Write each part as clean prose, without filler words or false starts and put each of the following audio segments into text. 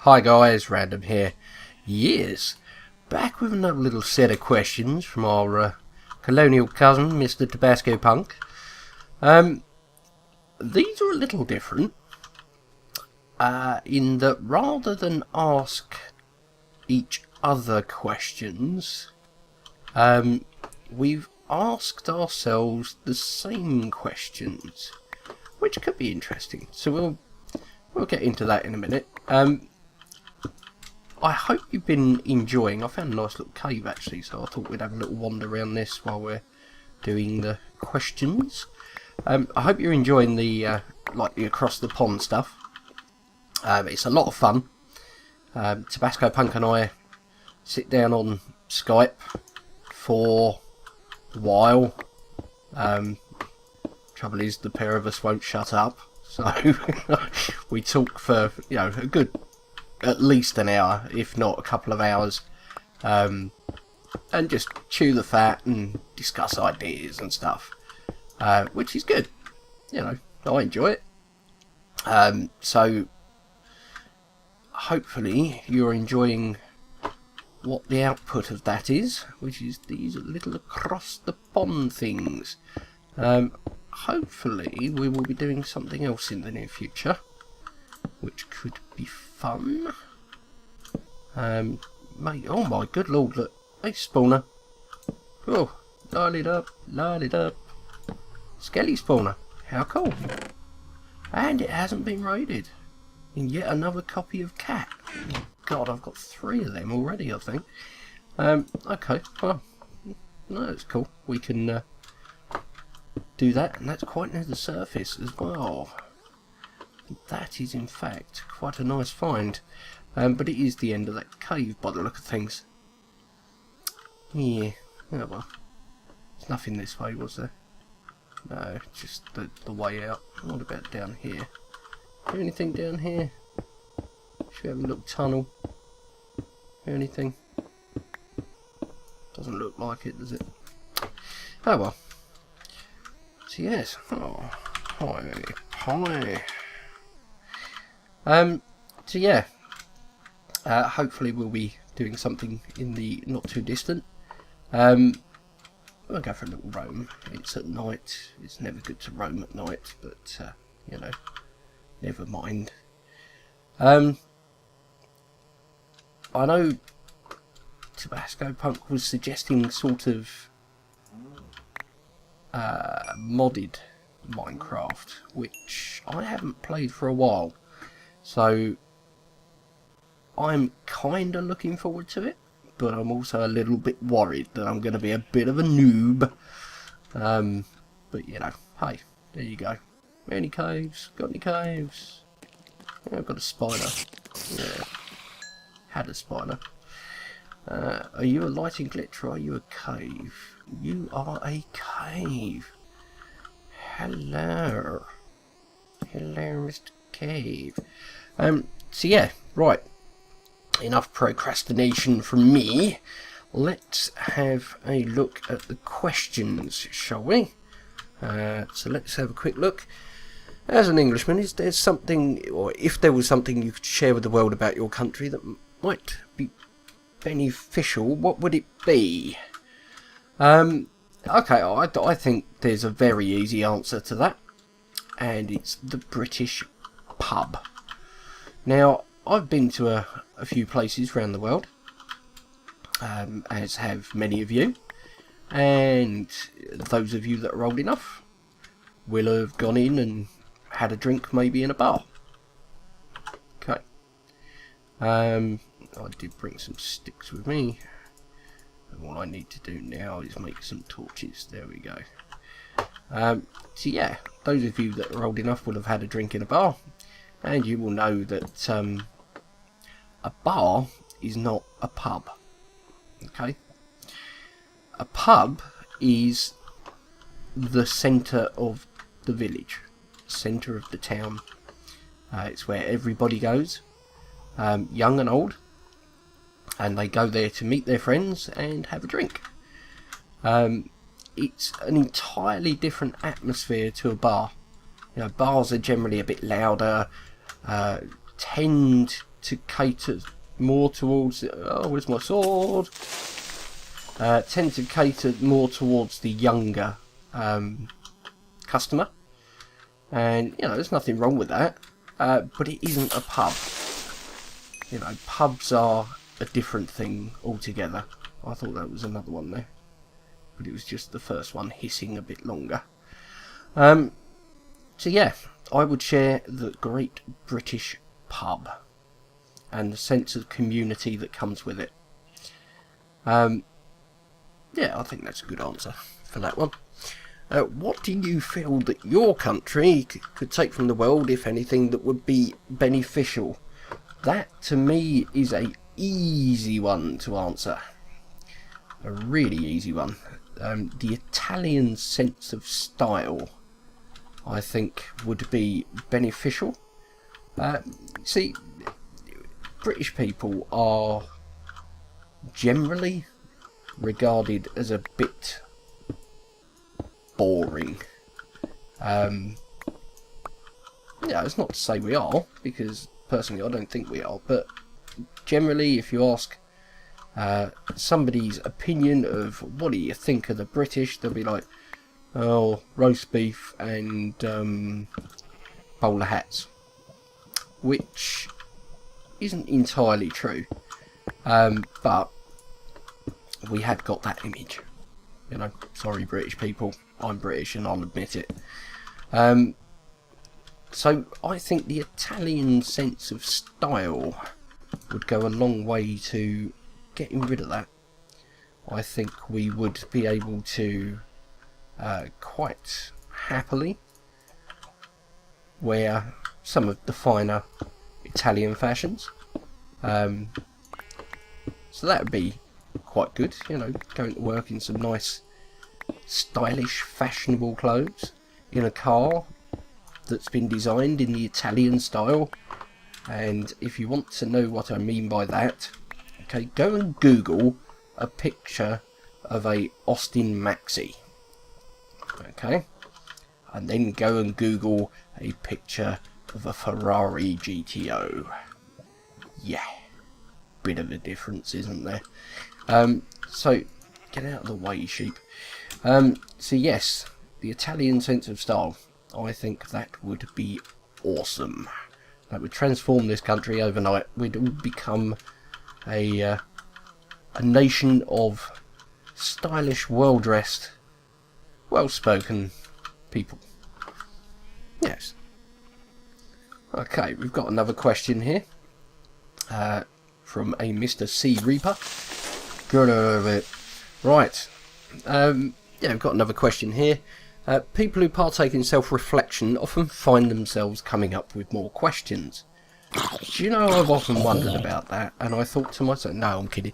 Hi guys, Random here. Yes, back with another little set of questions from our colonial cousin, Mr. Tobascopunk. These are a little different, in that rather than ask each other questions, we've asked ourselves the same questions, which could be interesting. So we'll get into that in a minute. I hope you've been enjoying. I found a nice little cave actually, so I thought we'd have a little wander around this while we're doing the questions. I hope you're enjoying the like the across the pond stuff. It's a lot of fun. Tobascopunk and I sit down on Skype for a while. Trouble is, the pair of us won't shut up, so we talk for a good at least an hour, if not a couple of hours, and just chew the fat and discuss ideas and stuff, which is good. I enjoy it. So hopefully you're enjoying what the output of that is, which is these little across the pond things. Hopefully we will be doing something else in the near future, which could be fun. Mate, oh my good lord, look. Hey, spawner. Oh, line it up. Skelly spawner. How cool. And it hasn't been raided. And yet another copy of Cat. Oh, God, I've got 3 of them already, I think. Okay, well, no, that's cool. We can do that, and that's quite near the surface as well. That is in fact quite a nice find, but it is the end of that cave by the look of things. Yeah, oh well. There's nothing this way, was there? No, just the way out. What about down here? Is there anything down here? Should we have a little tunnel? Anything? Doesn't look like it, does it? Oh well. So yes. Oh, hi. So yeah, hopefully we'll be doing something in the not too distant. We'll go for a little roam. It's at night. It's never good to roam at night, but never mind. I know Tobascopunk was suggesting sort of modded Minecraft, which I haven't played for a while. So I'm kind of looking forward to it, but I'm also a little bit worried that I'm going to be a bit of a noob. But hey, there you go. Any caves? Got any caves? Yeah, I've got a spider. Yeah, had a spider. Are you a lighting glitch or are you a cave? You are a cave. Hello, Mr. Cave. So yeah, right. Enough procrastination from me. Let's have a look at the questions, shall we? So let's have a quick look. As an Englishman, is there something, or if there was something you could share with the world about your country that might be beneficial, what would it be? Okay, I think there's a very easy answer to that, and it's the British pub. Now, I've been to a few places around the world, as have many of you, and those of you that are old enough will have gone in and had a drink maybe in a bar. Okay. I did bring some sticks with me. And all I need to do now is make some torches. There we go. So yeah, those of you that are old enough will have had a drink in a bar, and you will know that a bar is not a pub. Okay? A pub is the centre of the village, centre of the town. It's where everybody goes, young and old, and they go there to meet their friends and have a drink. It's an entirely different atmosphere to a bar. Bars are generally a bit louder, tend to cater more towards, oh, where's my sword? Tend to cater more towards the younger customer, and you know, there's nothing wrong with that, but it isn't a pub. You know, pubs are a different thing altogether. I thought that was another one there, but it was just the first one hissing a bit longer. So yeah, I would share the Great British Pub and the sense of community that comes with it. Yeah, I think that's a good answer for that one. What do you feel that your country could take from the world, if anything, that would be beneficial? That, to me, is a easy one to answer. A really easy one. The Italian sense of style, I think, would be beneficial. See, British people are generally regarded as a bit boring. Yeah, it's not to say we are, because personally I don't think we are, but generally if you ask somebody's opinion of what do you think of the British, they'll be like, oh, roast beef and bowler hats, which isn't entirely true, but we have got that image. You know, sorry British people, I'm British and I'll admit it. So I think the Italian sense of style would go a long way to getting rid of that. I think we would be able to quite happily wear some of the finer Italian fashions. So that would be quite good, you know, going to work in some nice stylish fashionable clothes in a car that's been designed in the Italian style. And if you want to know what I mean by that, okay, go and Google a picture of a Austin Maxi, okay, and then go and Google a picture of a Ferrari GTO. Yeah, bit of a difference, isn't there? So get out of the way, sheep. So yes, the Italian sense of style, I think that would be awesome. That would transform this country overnight. We'd all become a nation of stylish, well-dressed, well-spoken people. Yes. Okay, we've got another question here from a Mr. C. Reaper. Good over it. Right. Yeah, we've got another question here. People who partake in self-reflection often find themselves coming up with more questions. Do you know, I've often wondered about that, and I thought to myself, no, I'm kidding.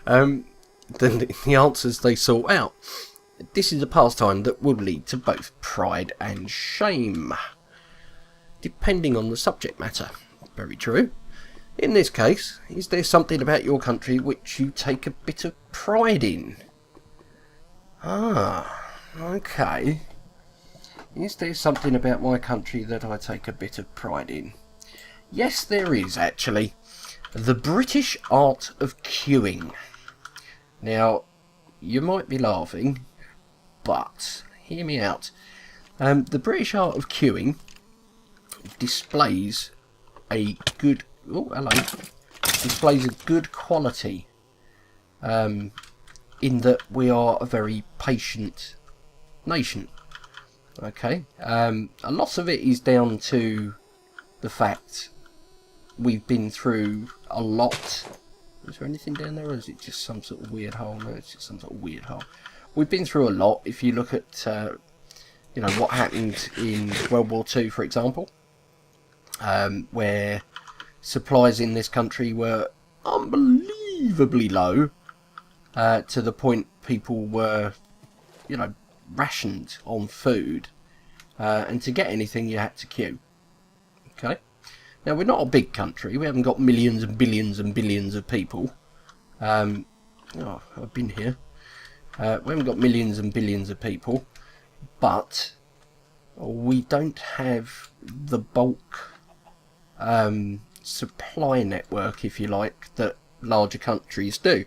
The answers they sort out. This is a pastime that would lead to both pride and shame, depending on the subject matter. Very true. In this case, is there something about your country which you take a bit of pride in? Ah, okay. Is there something about my country that I take a bit of pride in? Yes, there is, actually. The British art of queuing. Now, you might be laughing, but hear me out. The British art of queuing displays a good... Oh, hello. Displays a good quality. In that we are a very patient nation. Okay. A lot of it is down to the fact we've been through a lot. Is there anything down there, or is it just some sort of weird hole? No, it's just some sort of weird hole. We've been through a lot. If you look at, you know, what happened in World War II, for example, where supplies in this country were unbelievably low, to the point people were, you know, rationed on food, and to get anything you had to queue. Okay. Now, we're not a big country. We haven't got millions and billions and billions of people. Oh, I've been here. We haven't got millions and billions of people, but we don't have the bulk supply network, if you like, that larger countries do.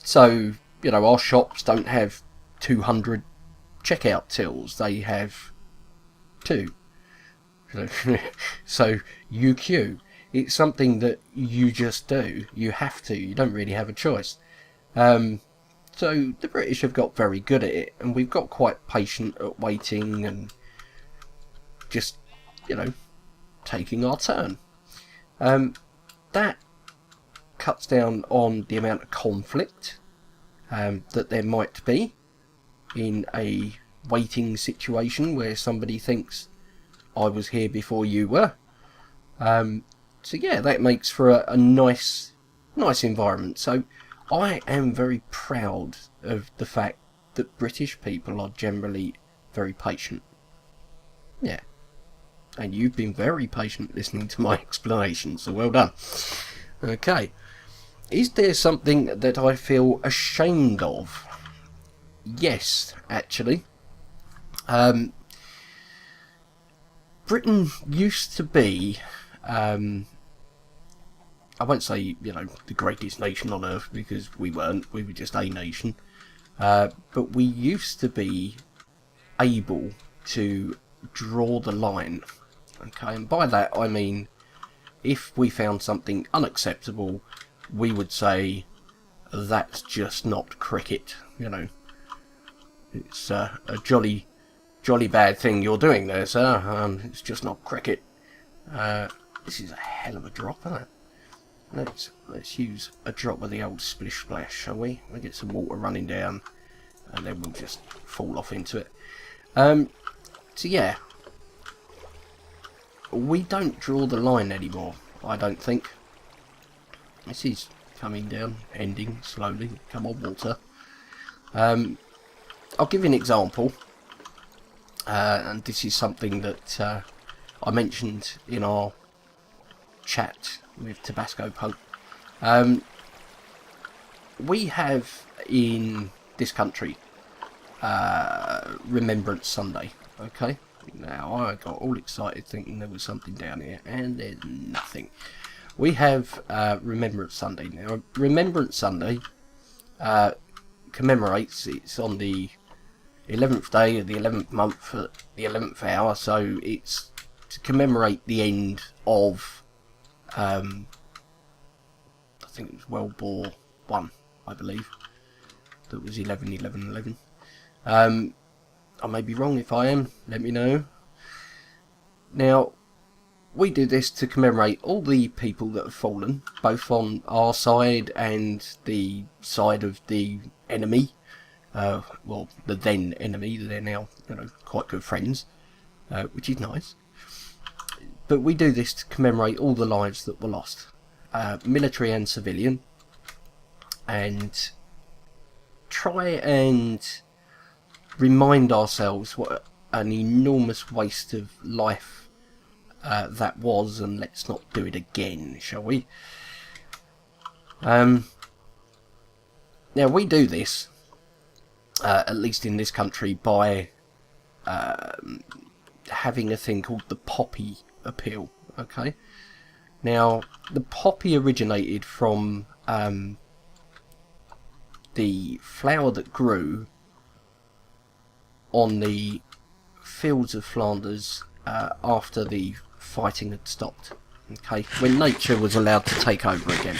So, you know, our shops don't have 200 checkout tills, they have 2. So you queue. It's something that you just do. You have to. You don't really have a choice. So the British have got very good at it, and we've got quite patient at waiting and just, you know, taking our turn. That cuts down on the amount of conflict that there might be in a waiting situation where somebody thinks, I was here before you were. So yeah, that makes for a nice environment. So I am very proud of the fact that British people are generally very patient. Yeah. And you've been very patient listening to my explanation, so well done. Okay. Is there something that I feel ashamed of? Yes, actually. Britain used to be, I won't say, you know, the greatest nation on earth, because we weren't, we were just a nation. But we used to be able to draw the line. Okay, and by that I mean, if we found something unacceptable, we would say, that's just not cricket, you know. It's a jolly bad thing you're doing there, sir. It's just not cricket. This is a hell of a drop, isn't it? Let's use a drop of the old splish splash, shall we? We'll get some water running down, and then we'll just fall off into it. So yeah, we don't draw the line anymore, I don't think. This is coming down, ending slowly. Come on, water. I'll give you an example. And this is something that I mentioned in our chat with Tobascopunk. We have in this country Remembrance Sunday. Okay, now I got all excited thinking there was something down here, and there's nothing. We have Remembrance Sunday. Now, Remembrance Sunday commemorates, it's on the 11th day of the 11th month at the 11th hour, so it's to commemorate the end of, I think it was World War I, I believe. That was 11/11/11. I may be wrong. If I am, let me know. Now, we do this to commemorate all the people that have fallen, both on our side and the side of the enemy. Well, the then enemy. They're now, you know, quite good friends, which is nice. But we do this to commemorate all the lives that were lost, military and civilian, and try and remind ourselves what an enormous waste of life that was, and let's not do it again, shall we? Now, we do this, at least in this country, by having a thing called the poppy appeal. Okay, now the poppy originated from the flower that grew on the fields of Flanders after the fighting had stopped. Okay, when nature was allowed to take over again.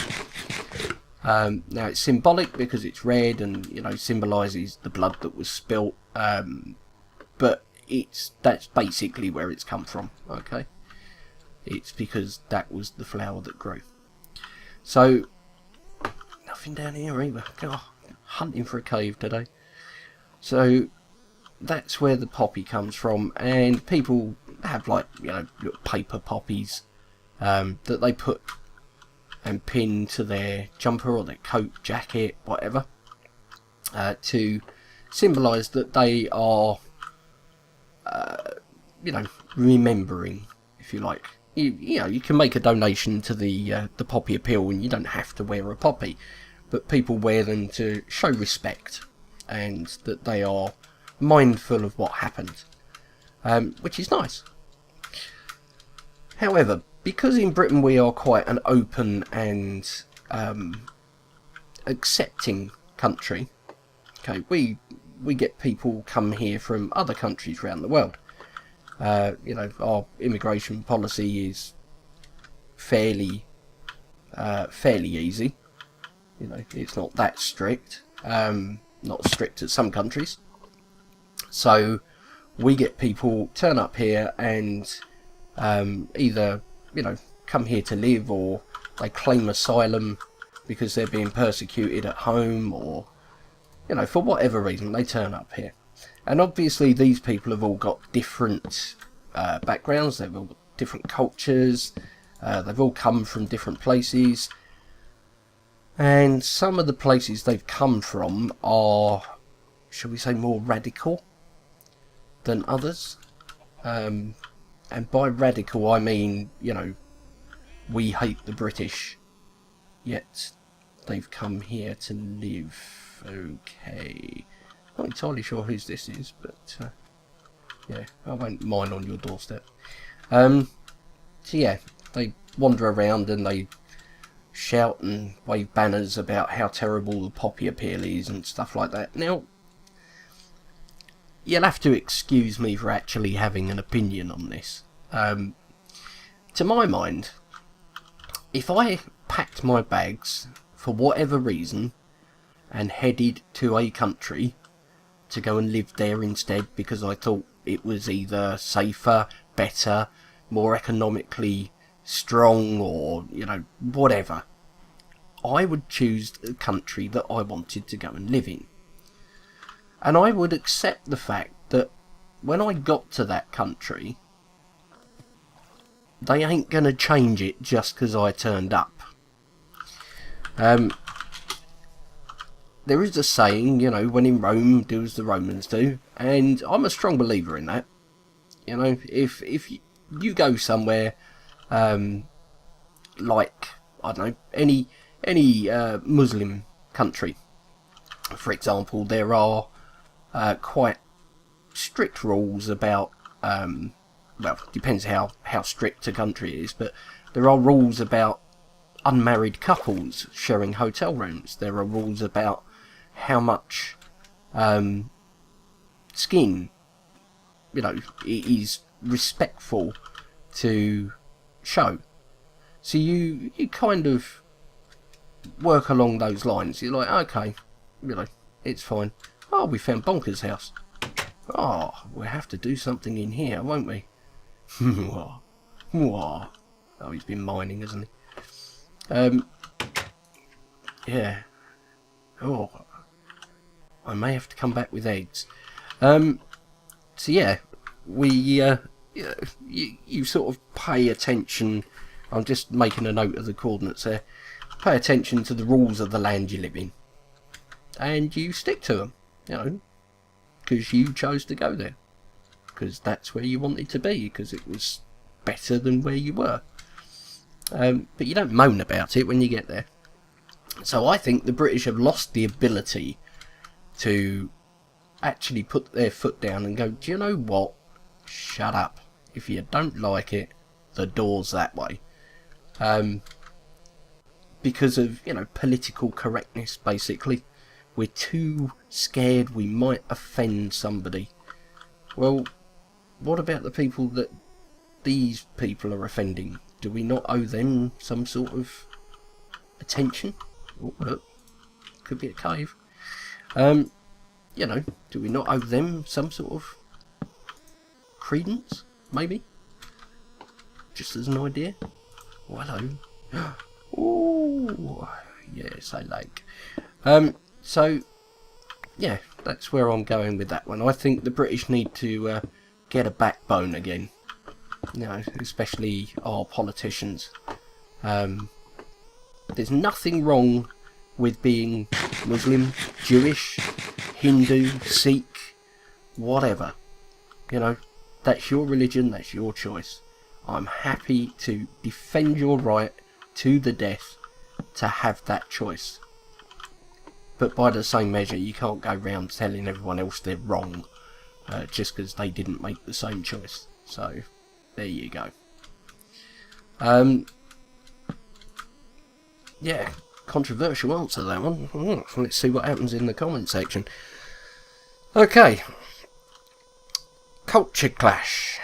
Now it's symbolic because it's red and, you know, symbolises the blood that was spilt, but that's basically where it's come from. Okay, it's because that was the flower that grew. So nothing down here either. God, hunting for a cave today. So that's where the poppy comes from, and people have, like, you know, little paper poppies that they put and pin to their jumper or their coat, jacket, whatever, to symbolise that they are, you know, remembering, if you like. You know, you can make a donation to the poppy appeal, and you don't have to wear a poppy, but people wear them to show respect and that they are mindful of what happened, which is nice. However, because in Britain we are quite an open and accepting country. Okay, we get people come here from other countries around the world. You know, our immigration policy is fairly easy. You know, it's not that strict. Not as strict as some countries. So we get people turn up here and either, you know, come here to live, or they claim asylum because they're being persecuted at home, or, you know, for whatever reason they turn up here. And obviously these people have all got different backgrounds, they've all got different cultures, they've all come from different places, and some of the places they've come from are, shall we say, more radical than others. And by radical I mean, you know, we hate the British, yet they've come here to live. Okay, not entirely sure whose this is, but yeah, I won't mine on your doorstep. So yeah, they wander around and they shout and wave banners about how terrible the poppy appeal is and stuff like that. Now, you'll have to excuse me for actually having an opinion on this. To my mind, if I packed my bags for whatever reason and headed to a country to go and live there instead because I thought it was either safer, better, more economically strong, or, you know, whatever, I would choose the country that I wanted to go and live in. And I would accept the fact that when I got to that country, they ain't going to change it just because I turned up. There is a saying, you know, when in Rome, do as the Romans do, and I'm a strong believer in that. You know, if you go somewhere, like, I don't know, any Muslim country, for example, there are quite strict rules about, well, depends how strict a country is, but there are rules about unmarried couples sharing hotel rooms. There are rules about how much skin, you know, it is respectful to show. So you kind of work along those lines. You're like, okay, you know, it's fine. Oh, we found Bonker's house. Oh, we'll have to do something in here, won't we? Oh, he's been mining, hasn't he? Yeah. Oh, I may have to come back with eggs. So yeah, you sort of pay attention. I'm just making a note of the coordinates there. Pay attention to the rules of the land you live in, and you stick to them, you know, because you chose to go there, because that's where you wanted to be, because it was better than where you were. But you don't moan about it when you get there. So I think the British have lost the ability to actually put their foot down and go, do you know what? Shut up. If you don't like it, the door's that way. Because of, you know, political correctness, basically. We're too scared we might offend somebody. Well, what about the people that these people are offending? Do we not owe them some sort of attention? Oh, look, could be a cave. You know, do we not owe them some sort of credence, maybe? Just as an idea. Oh, hello. Oh, yes, I like. So, yeah, that's where I'm going with that one. I think the British need to get a backbone again. You know, especially our politicians. There's nothing wrong with being Muslim, Jewish, Hindu, Sikh, whatever. You know, that's your religion, that's your choice. I'm happy to defend your right to the death to have that choice. But by the same measure, you can't go round telling everyone else they're wrong just because they didn't make the same choice. So, there you go. Yeah, controversial answer that one. Let's see what happens in the comment section. Okay, culture clash.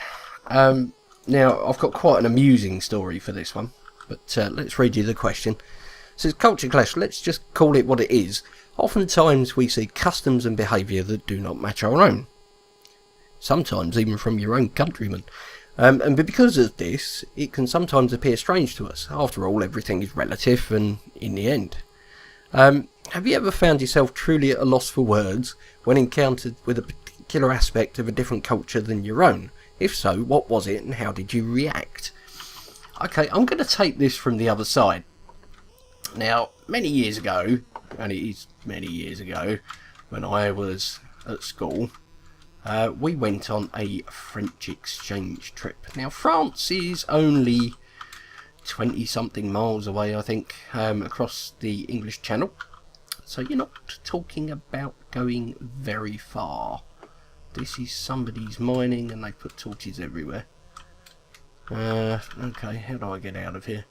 Now, I've got quite an amusing story for this one, but let's read you the question. It says, culture clash, let's just call it what it is. Oftentimes we see customs and behaviour that do not match our own. Sometimes even from your own countrymen. And because of this, it can sometimes appear strange to us. After all, everything is relative and in the end. Have you ever found yourself truly at a loss for words when encountered with a particular aspect of a different culture than your own? If so, what was it and how did you react? Okay, I'm going to take this from the other side. Now, many years ago, and it is many years ago, when I was at school, we went on a French exchange trip. Now, France is only 20-something miles away, I think, across the English Channel. So you're not talking about going very far. This is somebody's mining and they put torches everywhere. Okay, how do I get out of here?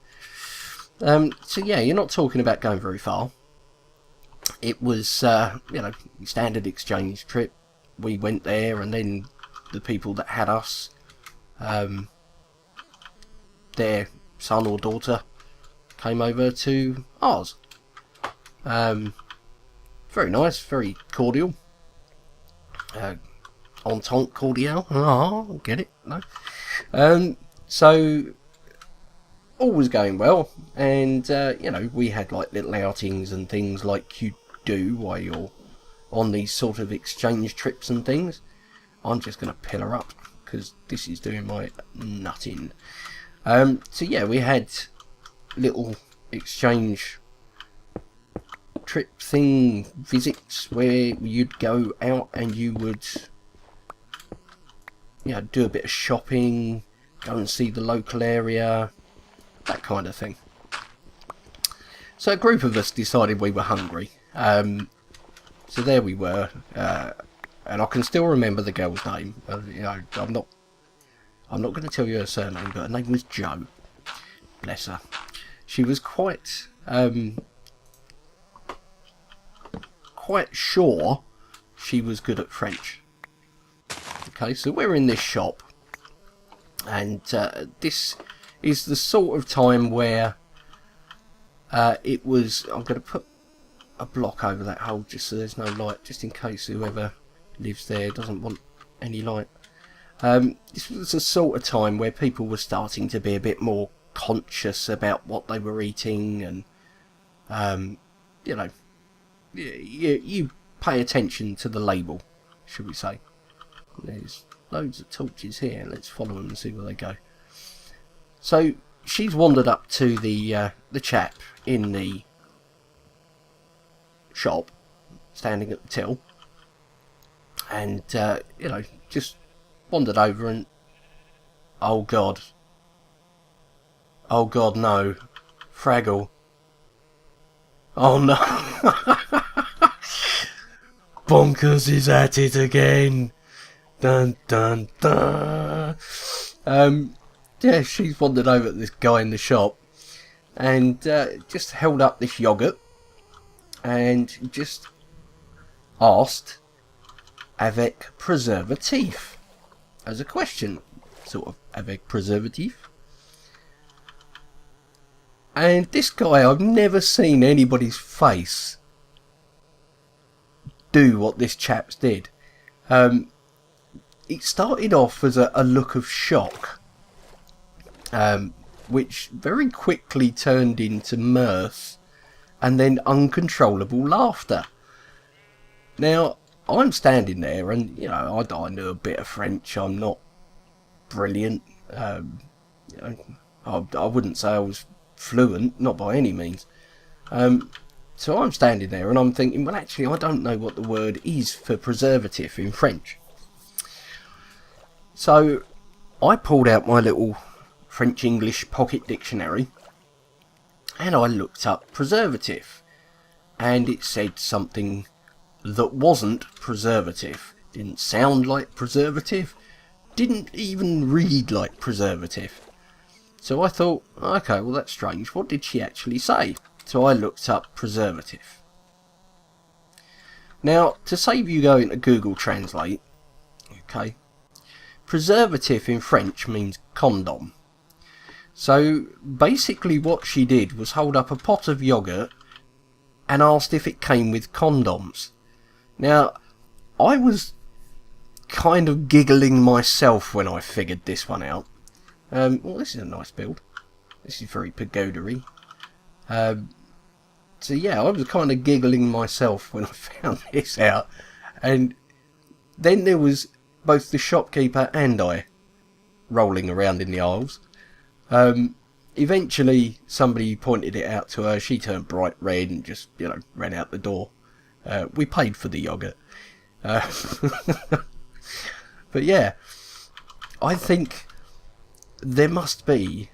So yeah, you're not talking about going very far. It was, standard exchange trip. We went there and then the people that had us, their son or daughter came over to ours. Very nice, very cordial. Entente cordial. Oh, get it? No. So all was going well, and we had like little outings and things like you do while you're on these sort of exchange trips and things. I'm just going to pillar up because this is doing my nutting. So yeah, we had little exchange trip thing visits where you'd go out and you would do a bit of shopping, go and see the local area, that kind of thing. So a group of us decided we were hungry. So there we were, and I can still remember the girl's name. I'm not going to tell you her surname, but her name was Jo. Bless her. She was quite sure she was good at French. Okay, so we're in this shop, and this is the sort of time where it was. I'm going to put a block over that hole just so there's no light, just in case whoever lives there doesn't want any light. This was the sort of time where people were starting to be a bit more conscious about what they were eating, and you pay attention to the label, should we say. There's loads of torches here. Let's follow them and see where they go. So she's wandered up to the chap in the shop, standing at the till, and just wandered over and oh god no, Fraggle, oh no. Bonkers is at it again. Dun dun dun. Yeah, she's wandered over at this guy in the shop and just held up this yogurt and just asked avec preservative as a question, sort of avec preservative. And this guy, I've never seen anybody's face do what this chap's did. It started off as a look of shock, which very quickly turned into mirth and then uncontrollable laughter. Now, I'm standing there and, I know a bit of French. I'm not brilliant. I wouldn't say I was fluent, not by any means. So I'm standing there and I'm thinking, well, actually, I don't know what the word is for preservative in French. So I pulled out my little French-English pocket dictionary and I looked up preservative, and it said something that wasn't preservative. Didn't sound like preservative, didn't even read like preservative. So I thought, okay, well that's strange. What did she actually say? So I looked up preservative. Now, to save you going to Google Translate, okay, preservative in French means condom. So basically what she did was hold up a pot of yoghurt and asked if it came with condoms. Now, I was kind of giggling myself when I figured this one out. Well, this is a nice build. This is very pagoda-y. So yeah, I was kind of giggling myself when I found this out. And then there was both the shopkeeper and I rolling around in the aisles. Eventually somebody pointed it out to her. She turned bright red and just, ran out the door. We paid for the yoghurt. But yeah, I think there must be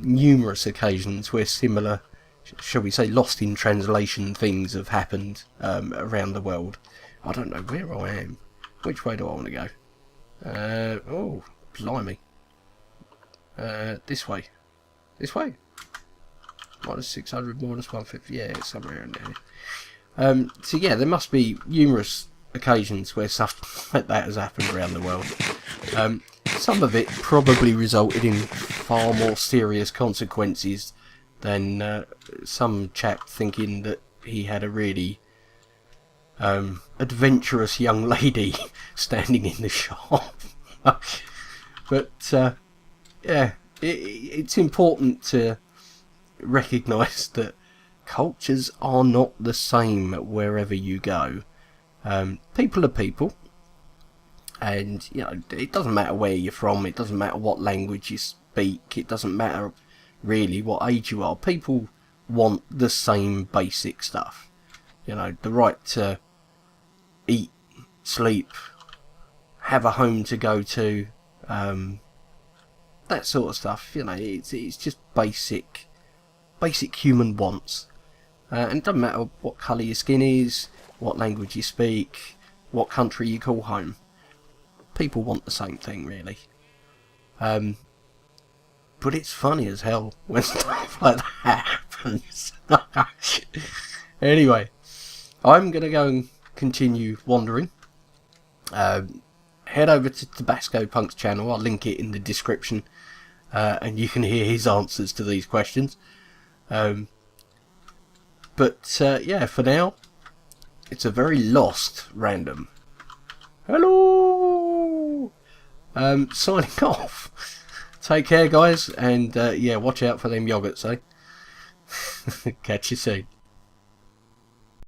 numerous occasions where similar, shall we say, lost in translation things have happened around the world. I don't know where I am. Which way do I want to go? Oh, blimey. This way. This way? Minus 600, minus 150. Yeah, it's somewhere in there. So yeah, there must be numerous occasions where stuff like that has happened around the world. Some of it probably resulted in far more serious consequences than some chap thinking that he had a really adventurous young lady standing in the shop. But yeah, it's important to recognise that cultures are not the same wherever you go. People are people, and it doesn't matter where you're from, it doesn't matter what language you speak, it doesn't matter really what age you are. People want the same basic stuff. The right to eat, sleep, have a home to go to, that sort of stuff. It's just basic human wants. And it doesn't matter what colour your skin is, what language you speak, what country you call home. People want the same thing, really. But it's funny as hell when stuff like that happens. Anyway, I'm going to go and continue wandering. Head over to Tobascopunk's channel. I'll link it in the description. And you can hear his answers to these questions. But yeah, for now, it's a very lost random. Hello! Signing off. Take care, guys, and yeah, watch out for them yogurts, eh? Catch you soon.